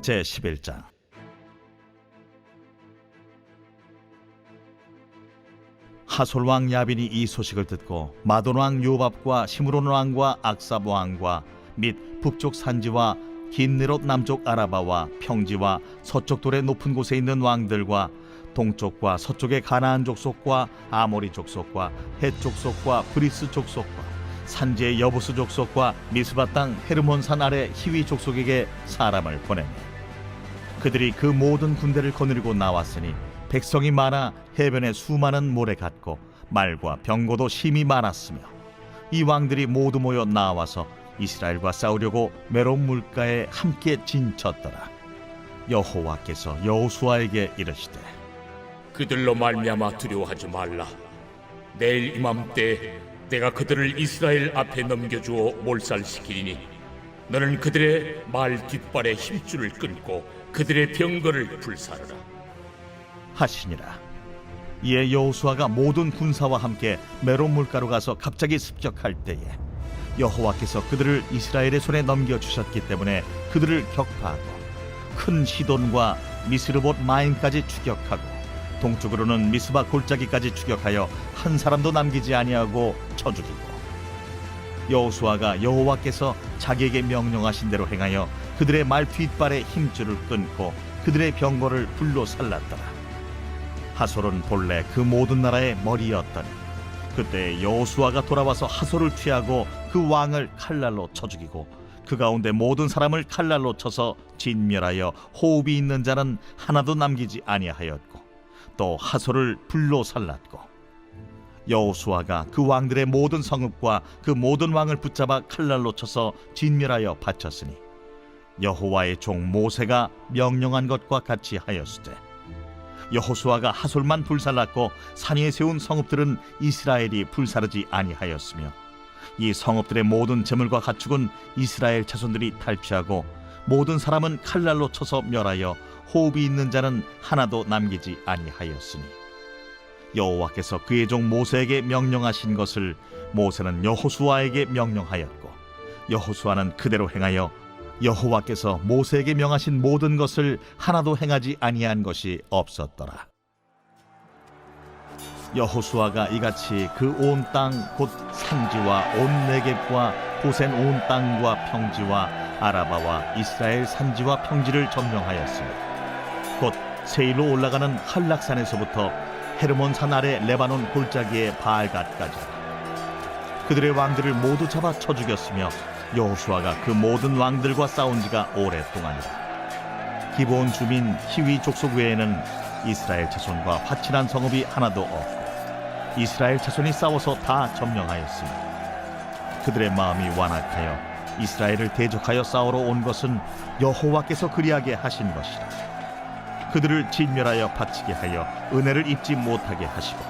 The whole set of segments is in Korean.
제11장. 하솔 왕 야빈이 이 소식을 듣고 마돈 왕 요밥과 시므론 왕과 악삽 왕과 및 북쪽 산지와 긴네롯 남쪽 아라바와 평지와 서쪽 돌의 높은 곳에 있는 왕들과 동쪽과 서쪽의 가나안 족속과 아모리 족속과 헷 족속과 브리스 족속과 산지의 여부스 족속과 미스바 땅 헤르몬 산 아래 히위 족속에게 사람을 보내니 그들이 그 모든 군대를 거느리고 나왔으니 백성이 많아 해변에 수많은 모래 같고 말과 병거도 심히 많았으며 이 왕들이 모두 모여 나와서 이스라엘과 싸우려고 메론 물가에 함께 진쳤더라. 여호와께서 여호수아에게 이르시되 그들로 말미암아 두려워하지 말라. 내일 이맘때 내가 그들을 이스라엘 앞에 넘겨주어 몰살시키리니 너는 그들의 말 뒷발에 힘줄을 끊고 그들의 병거를 불사르라 하시니라. 이에 여호수아가 모든 군사와 함께 메론 물가로 가서 갑자기 습격할 때에 여호와께서 그들을 이스라엘의 손에 넘겨주셨기 때문에 그들을 격파하고 큰 시돈과 미스르봇 마임까지 추격하고 동쪽으로는 미스바 골짜기까지 추격하여 한 사람도 남기지 아니하고 쳐 죽이고 여호수아가 여호와께서 자기에게 명령하신 대로 행하여 그들의 말 뒷발에 힘줄을 끊고 그들의 병거를 불로 살랐더라. 하솔은 본래 그 모든 나라의 머리였더니 그때 여호수아가 돌아와서 하솔을 취하고 그 왕을 칼날로 쳐 죽이고 그 가운데 모든 사람을 칼날로 쳐서 진멸하여 호흡이 있는 자는 하나도 남기지 아니하였고 또 하솔을 불로 살랐고 여호수아가 그 왕들의 모든 성읍과 그 모든 왕을 붙잡아 칼날로 쳐서 진멸하여 바쳤으니 여호와의 종 모세가 명령한 것과 같이 하였으되 여호수아가 하솔만 불살랐고 산 위에 세운 성읍들은 이스라엘이 불사르지 아니하였으며 이 성읍들의 모든 재물과 가축은 이스라엘 자손들이 탈취하고 모든 사람은 칼날로 쳐서 멸하여 호흡이 있는 자는 하나도 남기지 아니하였으니 여호와께서 그의 종 모세에게 명령하신 것을 모세는 여호수아에게 명령하였고 여호수아는 그대로 행하여 여호와께서 모세에게 명하신 모든 것을 하나도 행하지 아니한 것이 없었더라. 여호수아가 이같이 그 온 땅 곧 산지와 온 네겝과 고센 온 땅과 평지와 아라바와 이스라엘 산지와 평지를 점령하였으니 곧 세일로 올라가는 한락산에서부터 헤르몬 산 아래 레바논 골짜기의 바알갓까지 그들의 왕들을 모두 잡아 쳐 죽였으며 여호수아가 그 모든 왕들과 싸운 지가 오랫동안이라. 기브온 주민 히위 족속 외에는 이스라엘 자손과 화친한 성읍이 하나도 없고 이스라엘 자손이 싸워서 다 점령하였으니 그들의 마음이 완악하여 이스라엘을 대적하여 싸우러 온 것은 여호와께서 그리하게 하신 것이라. 그들을 진멸하여 바치게 하여 은혜를 입지 못하게 하시고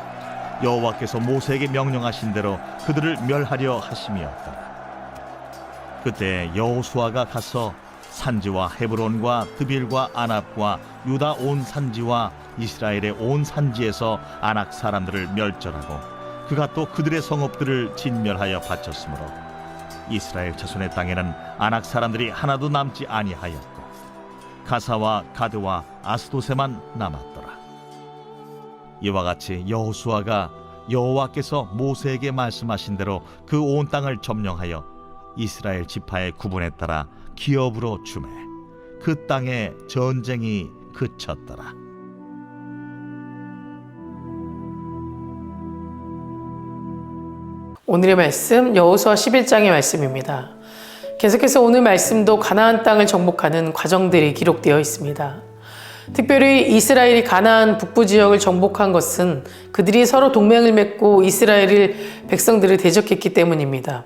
여호와께서 모세에게 명령하신 대로 그들을 멸하려 하심이었더라. 그때 여호수아가 가서 산지와 헤브론과 드빌과 아납과 유다 온 산지와 이스라엘의 온 산지에서 아낙 사람들을 멸절하고 그가 또 그들의 성읍들을 진멸하여 바쳤으므로 이스라엘 자손의 땅에는 아낙 사람들이 하나도 남지 아니하였고 가사와 가드와 아스도세만 남았더라. 이와 같이 여호수아가 여호와께서 모세에게 말씀하신 대로 그 온 땅을 점령하여 이스라엘 지파의 구분에 따라 기업으로 주매 그 땅에 전쟁이 그쳤더라. 오늘의 말씀 여호수아 11장의 말씀입니다. 계속해서 오늘 말씀도 가나안 땅을 정복하는 과정들이 기록되어 있습니다. 특별히 이스라엘이 가나안 북부 지역을 정복한 것은 그들이 서로 동맹을 맺고 이스라엘 백성들을 대적했기 때문입니다.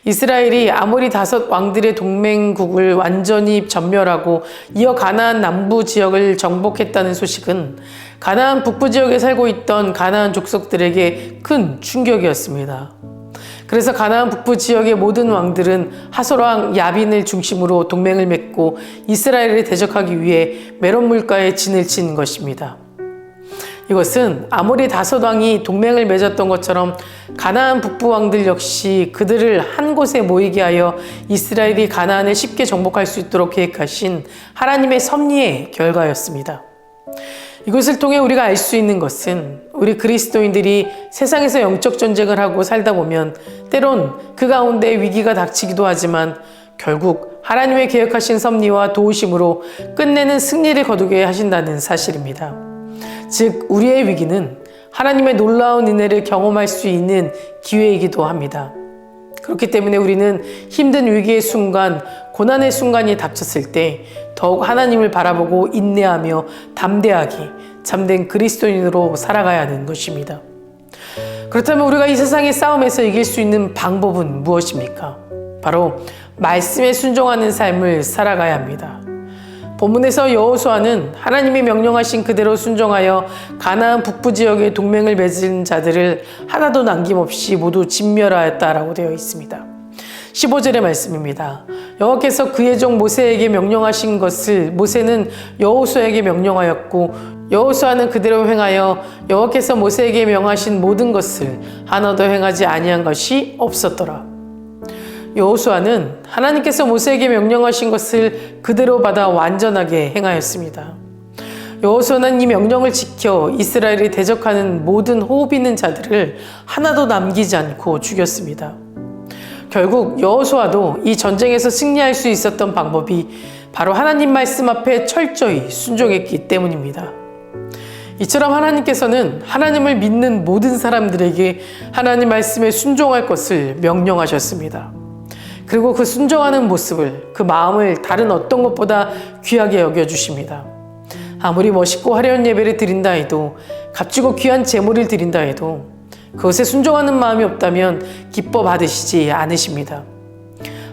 이스라엘이 아모리 5 왕들의 동맹국을 완전히 전멸하고 이어 가나안 남부 지역을 정복했다는 소식은 가나안 북부 지역에 살고 있던 가나안 족속들에게 큰 충격이었습니다. 그래서 가나안 북부 지역의 모든 왕들은 하솔 왕 야빈을 중심으로 동맹을 맺고 이스라엘을 대적하기 위해 메론 물가에 진을 친 것입니다. 이것은 아모리 다섯 왕이 동맹을 맺었던 것처럼 가나안 북부 왕들 역시 그들을 한 곳에 모이게 하여 이스라엘이 가나안을 쉽게 정복할 수 있도록 계획하신 하나님의 섭리의 결과였습니다. 이것을 통해 우리가 알 수 있는 것은 우리 그리스도인들이 세상에서 영적 전쟁을 하고 살다 보면 때론 그 가운데 위기가 닥치기도 하지만 결국 하나님의 계획하신 섭리와 도우심으로 끝내는 승리를 거두게 하신다는 사실입니다. 즉 우리의 위기는 하나님의 놀라운 은혜를 경험할 수 있는 기회이기도 합니다. 그렇기 때문에 우리는 힘든 위기의 순간, 고난의 순간이 닥쳤을 때 더욱 하나님을 바라보고 인내하며 담대하게 참된 그리스도인으로 살아가야 하는 것입니다. 그렇다면 우리가 이 세상의 싸움에서 이길 수 있는 방법은 무엇입니까? 바로 말씀에 순종하는 삶을 살아가야 합니다. 본문에서 여호수아는 하나님이 명령하신 그대로 순종하여 가나안 북부 지역의 동맹을 맺은 자들을 하나도 남김없이 모두 진멸하였다라고 되어 있습니다. 15절의 말씀입니다. 여호와께서 그의 종 모세에게 명령하신 것을 모세는 여호수아에게 명령하였고 여호수아는 그대로 행하여 여호와께서 모세에게 명하신 모든 것을 하나도 행하지 아니한 것이 없었더라. 여호수아는 하나님께서 모세에게 명령하신 것을 그대로 받아 완전하게 행하였습니다. 여호수아는 이 명령을 지켜 이스라엘이 대적하는 모든 호흡 있는 자들을 하나도 남기지 않고 죽였습니다. 결국 여호수아도 이 전쟁에서 승리할 수 있었던 방법이 바로 하나님 말씀 앞에 철저히 순종했기 때문입니다. 이처럼 하나님께서는 하나님을 믿는 모든 사람들에게 하나님 말씀에 순종할 것을 명령하셨습니다. 그리고 그 순종하는 모습을, 그 마음을 다른 어떤 것보다 귀하게 여겨주십니다. 아무리 멋있고 화려한 예배를 드린다 해도, 값지고 귀한 제물을 드린다 해도 그것에 순종하는 마음이 없다면 기뻐 받으시지 않으십니다.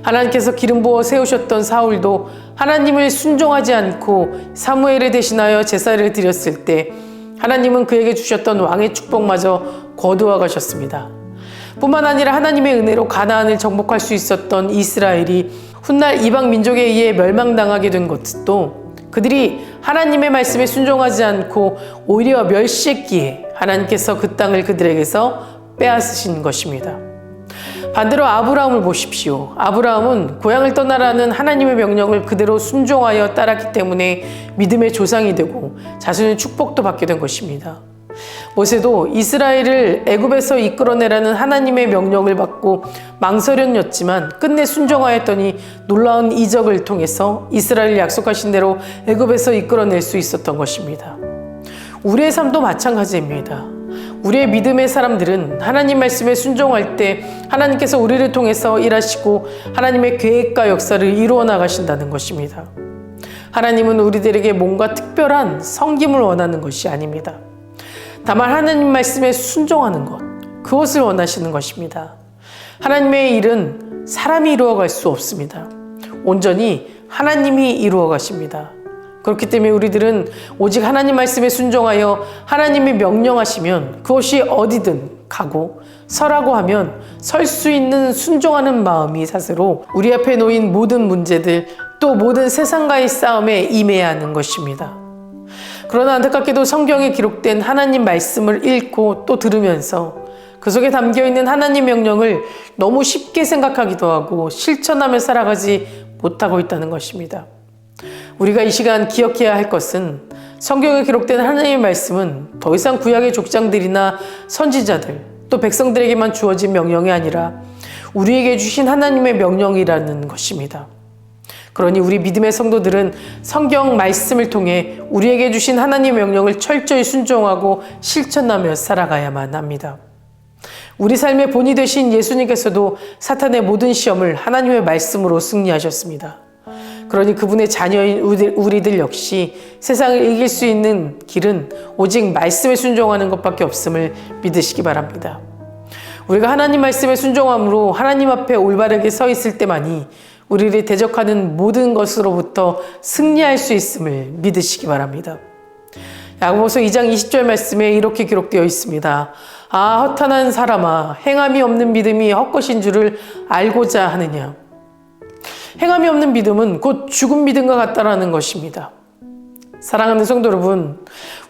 하나님께서 기름 부어 세우셨던 사울도 하나님을 순종하지 않고 사무엘을 대신하여 제사를 드렸을 때 하나님은 그에게 주셨던 왕의 축복마저 거두어 가셨습니다. 뿐만 아니라 하나님의 은혜로 가나안을 정복할 수 있었던 이스라엘이 훗날 이방 민족에 의해 멸망당하게 된 것도 그들이 하나님의 말씀에 순종하지 않고 오히려 멸시했기에 하나님께서 그 땅을 그들에게서 빼앗으신 것입니다. 반대로 아브라함을 보십시오. 아브라함은 고향을 떠나라는 하나님의 명령을 그대로 순종하여 따랐기 때문에 믿음의 조상이 되고 자손의 축복도 받게 된 것입니다. 모세도 이스라엘을 애굽에서 이끌어내라는 하나님의 명령을 받고 망설였지만 끝내 순종하였더니 놀라운 이적을 통해서 이스라엘 약속하신 대로 애굽에서 이끌어낼 수 있었던 것입니다. 우리의 삶도 마찬가지입니다. 우리의 믿음의 사람들은 하나님 말씀에 순종할 때 하나님께서 우리를 통해서 일하시고 하나님의 계획과 역사를 이루어 나가신다는 것입니다. 하나님은 우리들에게 뭔가 특별한 섬김을 원하는 것이 아닙니다. 다만 하나님 말씀에 순종하는 것, 그것을 원하시는 것입니다. 하나님의 일은 사람이 이루어갈 수 없습니다. 온전히 하나님이 이루어 가십니다. 그렇기 때문에 우리들은 오직 하나님 말씀에 순종하여 하나님이 명령하시면 그것이 어디든 가고 서라고 하면 설 수 있는 순종하는 마음이 사세로 우리 앞에 놓인 모든 문제들 또 모든 세상과의 싸움에 임해야 하는 것입니다. 그러나 안타깝게도 성경에 기록된 하나님 말씀을 읽고 또 들으면서 그 속에 담겨있는 하나님 명령을 너무 쉽게 생각하기도 하고 실천하며 살아가지 못하고 있다는 것입니다. 우리가 이 시간 기억해야 할 것은 성경에 기록된 하나님의 말씀은 더 이상 구약의 족장들이나 선지자들 또 백성들에게만 주어진 명령이 아니라 우리에게 주신 하나님의 명령이라는 것입니다. 그러니 우리 믿음의 성도들은 성경 말씀을 통해 우리에게 주신 하나님의 명령을 철저히 순종하고 실천하며 살아가야만 합니다. 우리 삶의 본이 되신 예수님께서도 사탄의 모든 시험을 하나님의 말씀으로 승리하셨습니다. 그러니 그분의 자녀인 우리들 역시 세상을 이길 수 있는 길은 오직 말씀에 순종하는 것밖에 없음을 믿으시기 바랍니다. 우리가 하나님 말씀에 순종함으로 하나님 앞에 올바르게 서 있을 때만이 우리를 대적하는 모든 것으로부터 승리할 수 있음을 믿으시기 바랍니다. 야고보서 2장 20절 말씀에 이렇게 기록되어 있습니다. 아, 허탄한 사람아, 행함이 없는 믿음이 헛것인 줄을 알고자 하느냐. 행함이 없는 믿음은 곧 죽은 믿음과 같다라는 것입니다. 사랑하는 성도 여러분,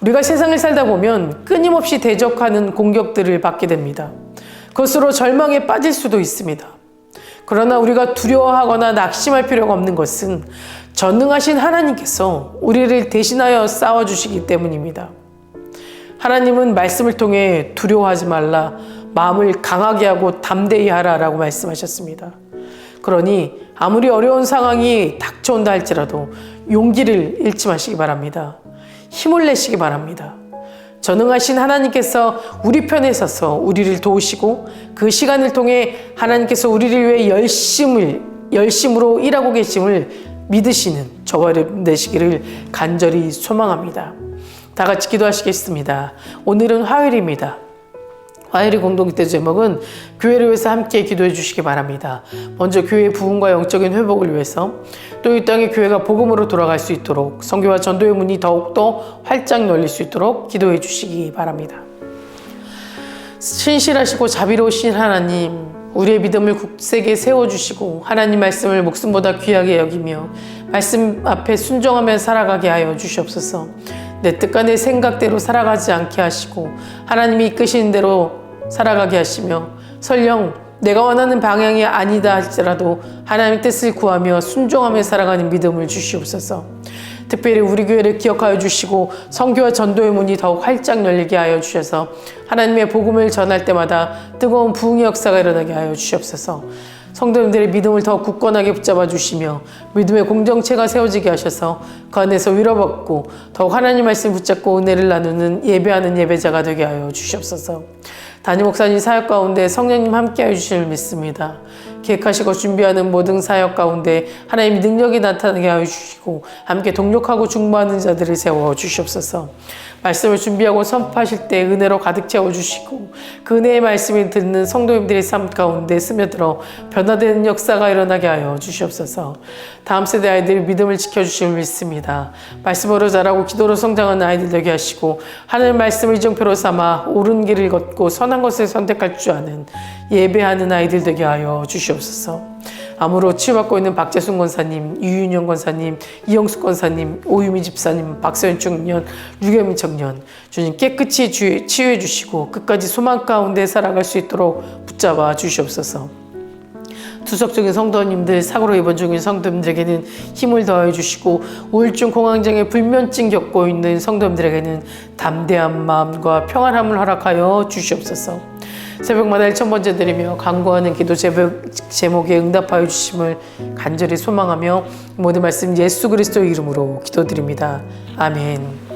우리가 세상을 살다 보면 끊임없이 대적하는 공격들을 받게 됩니다. 그것으로 절망에 빠질 수도 있습니다. 그러나 우리가 두려워하거나 낙심할 필요가 없는 것은 전능하신 하나님께서 우리를 대신하여 싸워주시기 때문입니다. 하나님은 말씀을 통해 두려워하지 말라, 마음을 강하게 하고 담대히 하라라고 말씀하셨습니다. 그러니 아무리 어려운 상황이 닥쳐온다 할지라도 용기를 잃지 마시기 바랍니다. 힘을 내시기 바랍니다. 전능하신 하나님께서 우리 편에 서서 우리를 도우시고 그 시간을 통해 하나님께서 우리를 위해 열심으로 일하고 계심을 믿으시는 저와 여러분 되시기를 간절히 소망합니다. 다 같이 기도하시겠습니다. 오늘은 화요일입니다. 화요일 공동기도 제목은 교회를 위해서 함께 기도해 주시기 바랍니다. 먼저 교회의 부흥과 영적인 회복을 위해서, 또 이 땅에 교회가 복음으로 돌아갈 수 있도록, 선교와 전도의 문이 더욱더 활짝 열릴 수 있도록 기도해 주시기 바랍니다. 신실하시고 자비로우신 하나님, 우리의 믿음을 굳세게 세워주시고 하나님 말씀을 목숨보다 귀하게 여기며 말씀 앞에 순종하며 살아가게 하여 주시옵소서. 내 뜻과 내 생각대로 살아가지 않게 하시고 하나님이 이끄시는 대로 살아가게 하시며, 설령 내가 원하는 방향이 아니다 할지라도 하나님의 뜻을 구하며 순종하며 살아가는 믿음을 주시옵소서. 특별히 우리 교회를 기억하여 주시고 선교와 전도의 문이 더욱 활짝 열리게 하여 주셔서 하나님의 복음을 전할 때마다 뜨거운 부흥의 역사가 일어나게 하여 주시옵소서. 성도님들의 믿음을 더 굳건하게 붙잡아 주시며 믿음의 공동체가 세워지게 하셔서 그 안에서 위로받고 더욱 하나님 말씀 붙잡고 은혜를 나누는 예배하는 예배자가 되게 하여 주시옵소서. 담임 목사님 사역 가운데 성령님 함께하여 주시길 믿습니다. 계획하시고 준비하는 모든 사역 가운데 하나님의 능력이 나타나게 하여 주시고 함께 동력하고 중보하는 자들을 세워 주시옵소서. 말씀을 준비하고 선포하실 때 은혜로 가득 채워주시고 그 은혜의 말씀이 듣는 성도님들의 삶 가운데 스며들어 변화되는 역사가 일어나게 하여 주시옵소서. 다음 세대 아이들의 믿음을 지켜주시길 믿습니다. 말씀으로 자라고 기도로 성장하는 아이들 되게 하시고 하늘 말씀을 이정표로 삼아 옳은 길을 걷고 선한 것을 선택할 줄 아는 예배하는 아이들 되게 하여 주시옵소서. 암으로 치유받고 있는 박재순 권사님, 유윤영 권사님, 이영숙 권사님, 오유미 집사님, 박서연 청년, 류겸인 청년, 주님 깨끗이 치유해 주시고 끝까지 소망 가운데 살아갈 수 있도록 붙잡아 주시옵소서. 투석적인 성도님들, 사고로 입원 중인 성도님들에게는 힘을 더해 주시고 우울증, 공황장애, 불면증 겪고 있는 성도님들에게는 담대한 마음과 평안함을 허락하여 주시옵소서. 새벽마다 1,000번째 드리며 간구하는 기도 제목에 응답하여 주심을 간절히 소망하며 모든 말씀 예수 그리스도의 이름으로 기도드립니다. 아멘.